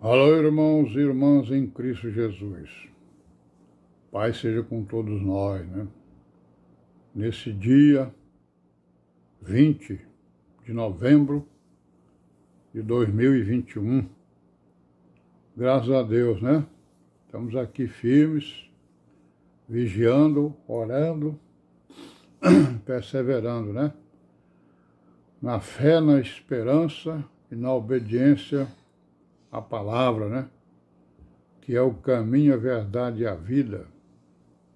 Alô, irmãos e irmãs em Cristo Jesus. Paz seja com todos nós, né? Nesse dia 20 de novembro de 2021, graças a Deus, né? Estamos aqui firmes, vigiando, orando, perseverando, né? Na fé, na esperança e na obediência à palavra, né? Que é o caminho, a verdade e a vida.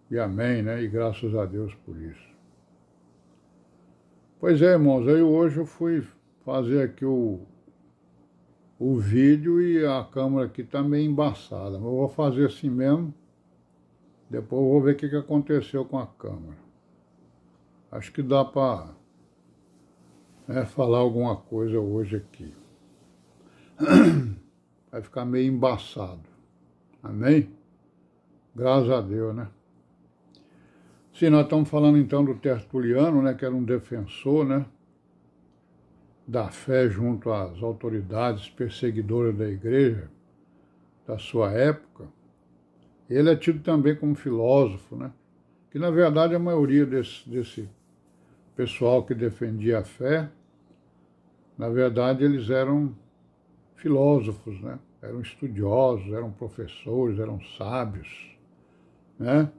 E amém, né? E graças a Deus por isso. Pois é, irmãos, aí hoje eu fui fazer aqui o vídeo e a câmera aqui tá meio embaçada. Mas eu vou fazer assim mesmo. Depois eu vou ver o que aconteceu com a câmera. Acho que dá para falar alguma coisa hoje aqui. Vai ficar meio embaçado. Amém? Graças a Deus, né? Sim, nós estamos falando então do Tertuliano, né, que era um defensor, né, da fé junto às autoridades perseguidoras da igreja da sua época. Ele é tido também como filósofo, né, que na verdade a maioria desse pessoal que defendia a fé, na verdade eles eram filósofos, né, eram estudiosos, eram professores, eram sábios, né,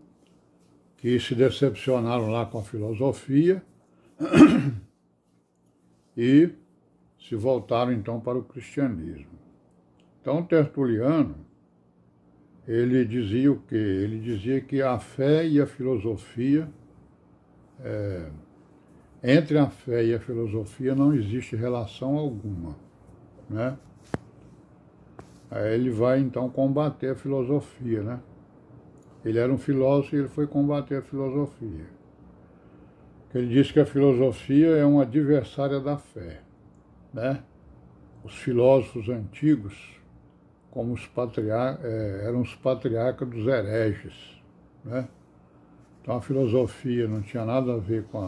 que se decepcionaram lá com a filosofia e se voltaram então para o cristianismo. Então Tertuliano, ele dizia o quê? Ele dizia que a fé e a filosofia, entre a fé e a filosofia não existe relação alguma, né? Aí ele vai então combater a filosofia, né? Ele era um filósofo e ele foi combater a filosofia. Ele diz que a filosofia é uma adversária da fé, né? Os filósofos antigos, como eram os patriarcas dos hereges, né? Então a filosofia não tinha nada a ver com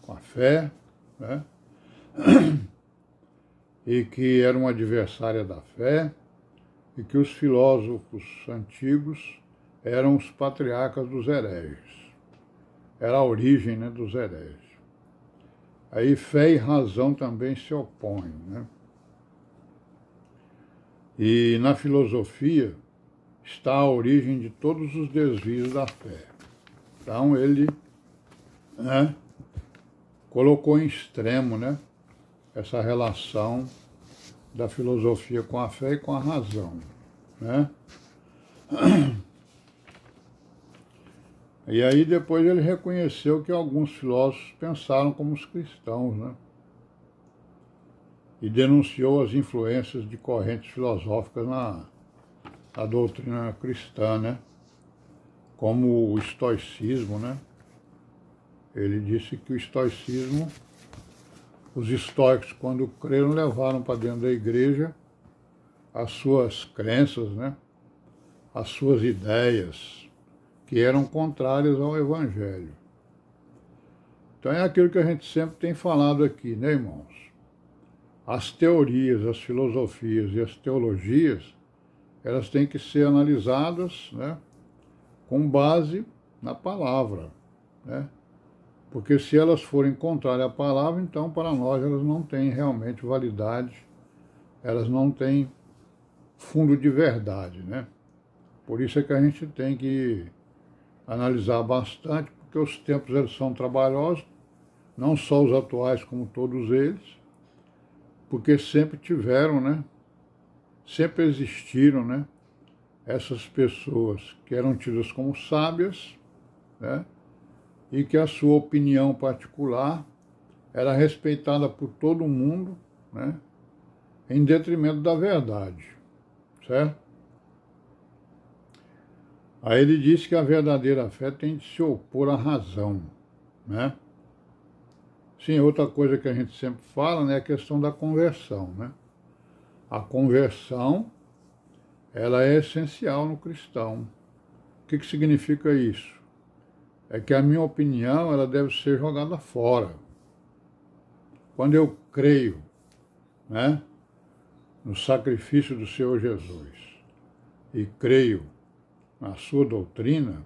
a fé, né? E que era uma adversária da fé, e que os filósofos antigos eram os patriarcas dos hereges. Era a origem, né, dos hereges. Aí fé e razão também se opõem, né? E na filosofia está a origem de todos os desvios da fé. Então ele, né, colocou em extremo, né, essa relação da filosofia com a fé e com a razão, né? E aí depois ele reconheceu que alguns filósofos pensaram como os cristãos, né? E denunciou as influências de correntes filosóficas na doutrina cristã, né? Como o estoicismo, né? Ele disse que o estoicismo, os estoicos, quando creram, levaram para dentro da igreja as suas crenças, né? As suas ideias, que eram contrárias ao Evangelho. Então é aquilo que a gente sempre tem falado aqui, né, irmãos? As teorias, as filosofias e as teologias, elas têm que ser analisadas, né, com base na palavra, né? Porque se elas forem contrárias à palavra, então para nós elas não têm realmente validade, elas não têm fundo de verdade, né? Por isso é que a gente tem que analisar bastante, porque os tempos eles são trabalhosos, não só os atuais como todos eles, porque sempre tiveram, né? Sempre existiram, né? Essas pessoas que eram tidas como sábias, né? E que a sua opinião particular era respeitada por todo mundo, né? Em detrimento da verdade, certo? Aí ele diz que a verdadeira fé tem de se opor à razão, né? Sim, outra coisa que a gente sempre fala, né, é a questão da conversão, né? A conversão, ela é essencial no cristão. O que significa isso? É que a minha opinião, ela deve ser jogada fora. Quando eu creio, né, no sacrifício do Senhor Jesus e creio na sua doutrina,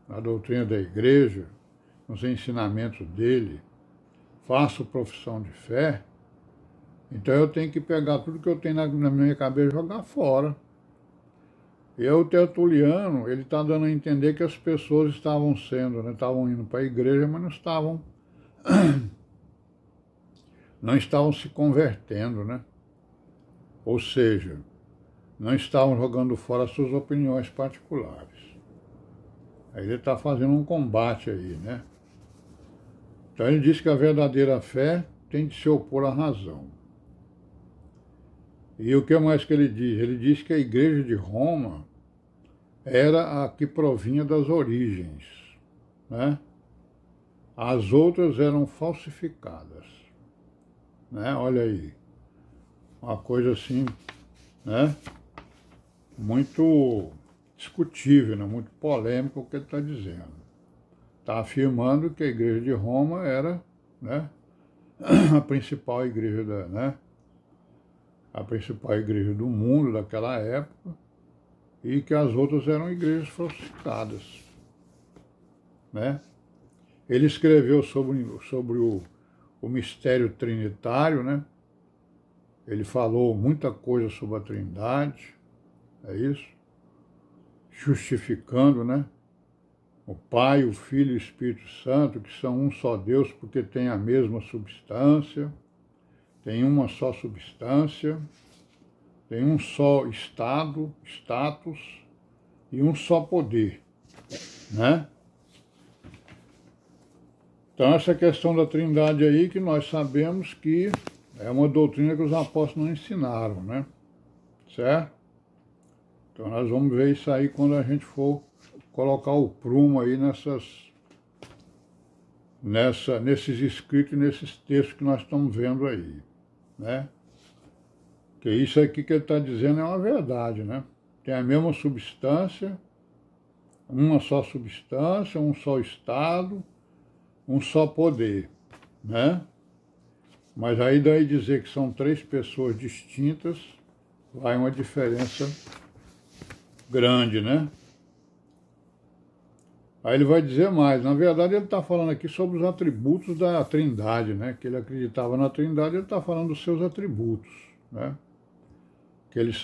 na doutrina da igreja, nos ensinamentos dele, faço profissão de fé, então eu tenho que pegar tudo que eu tenho na minha cabeça e jogar fora. E o Tertuliano, ele está dando a entender que as pessoas estavam sendo, né, estavam indo para a igreja, mas não estavam se convertendo, né? Ou seja, não estavam jogando fora as suas opiniões particulares. Aí ele está fazendo um combate aí, né? Então ele diz que a verdadeira fé tem de se opor à razão. E o que mais que ele diz? Ele diz que a igreja de Roma era a que provinha das origens, né? As outras eram falsificadas, né? Olha aí, uma coisa assim, né? Muito discutível, né? Muito polêmico o que ele está dizendo. Está afirmando que a igreja de Roma era, né, a principal igreja a principal igreja do mundo daquela época e que as outras eram igrejas falsificadas, né? Ele escreveu sobre o mistério trinitário, né? Ele falou muita coisa sobre a Trindade, é isso? Justificando, né? O Pai, o Filho e o Espírito Santo, que são um só Deus, porque têm a mesma substância, tem uma só substância, tem um só estado, status e um só poder, né? Então essa questão da Trindade aí, que nós sabemos que é uma doutrina que os apóstolos não ensinaram, né? Certo? Então nós vamos ver isso aí quando a gente for colocar o prumo aí nesses escritos e nesses textos que nós estamos vendo aí, né? Que isso aqui que ele está dizendo é uma verdade, né? Tem a mesma substância, uma só substância, um só estado, um só poder, né? Mas aí daí dizer que são três pessoas distintas, vai uma diferença grande, né? Aí ele vai dizer mais, na verdade ele está falando aqui sobre os atributos da Trindade, né? Que ele acreditava na Trindade, ele está falando dos seus atributos, né? Que eles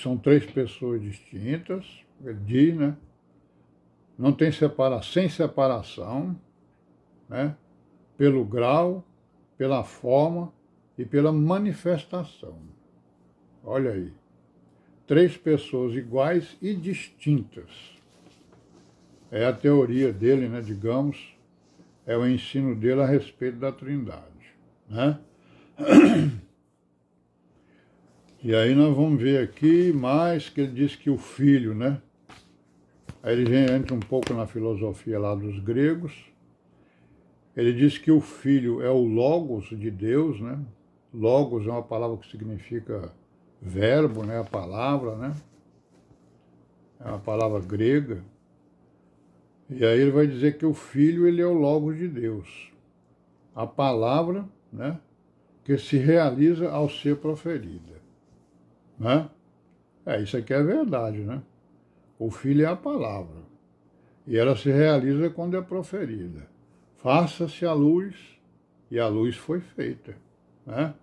são três pessoas distintas, ele diz, né? Não tem sem separação, né? Pelo grau, pela forma e pela manifestação. Olha aí, três pessoas iguais e distintas. É a teoria dele, né, digamos, é o ensino dele a respeito da Trindade, né? E aí nós vamos ver aqui mais que ele diz que o Filho, né? Aí ele entra um pouco na filosofia lá dos gregos. Ele diz que o Filho é o Logos de Deus, né? Logos é uma palavra que significa verbo, né? A palavra, né? É uma palavra grega. E aí ele vai dizer que o Filho, ele é o Logos de Deus. A palavra, né? Que se realiza ao ser proferida, né? Isso aqui é verdade, né? O Filho é a palavra. E ela se realiza quando é proferida. Faça-se a luz, e a luz foi feita, né?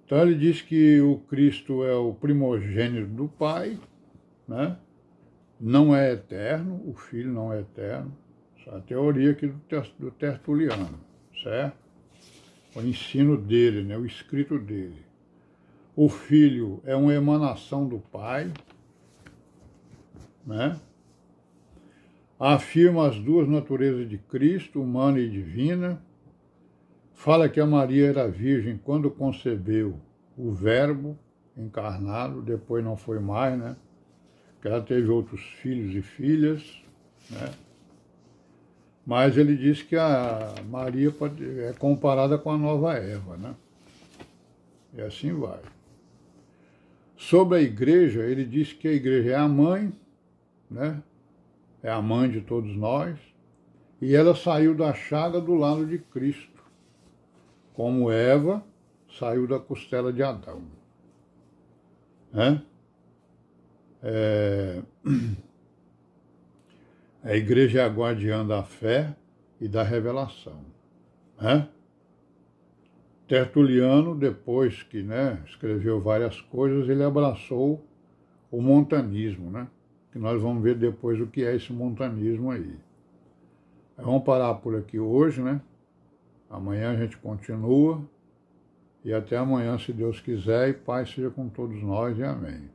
Então ele diz que o Cristo é o primogênito do Pai, né? Não é eterno, o Filho não é eterno. Essa é a teoria aqui do Tertuliano, certo? O ensino dele, né? O escrito dele. O Filho é uma emanação do Pai, né? Afirma as duas naturezas de Cristo, humana e divina. Fala que a Maria era virgem quando concebeu o Verbo encarnado, depois não foi mais, né? Que ela teve outros filhos e filhas, né? Mas ele diz que a Maria é comparada com a nova Eva, né? E assim vai. Sobre a igreja, ele diz que a igreja é a mãe, né? É a mãe de todos nós, e ela saiu da chaga do lado de Cristo, como Eva saiu da costela de Adão. né? A igreja é a guardiã da fé e da revelação, né? Tertuliano, depois que, né, escreveu várias coisas, ele abraçou o montanismo, né? Que nós vamos ver depois o que é esse montanismo aí. Vamos parar por aqui hoje, né? Amanhã a gente continua. E até amanhã, se Deus quiser, e paz seja com todos nós, e amém.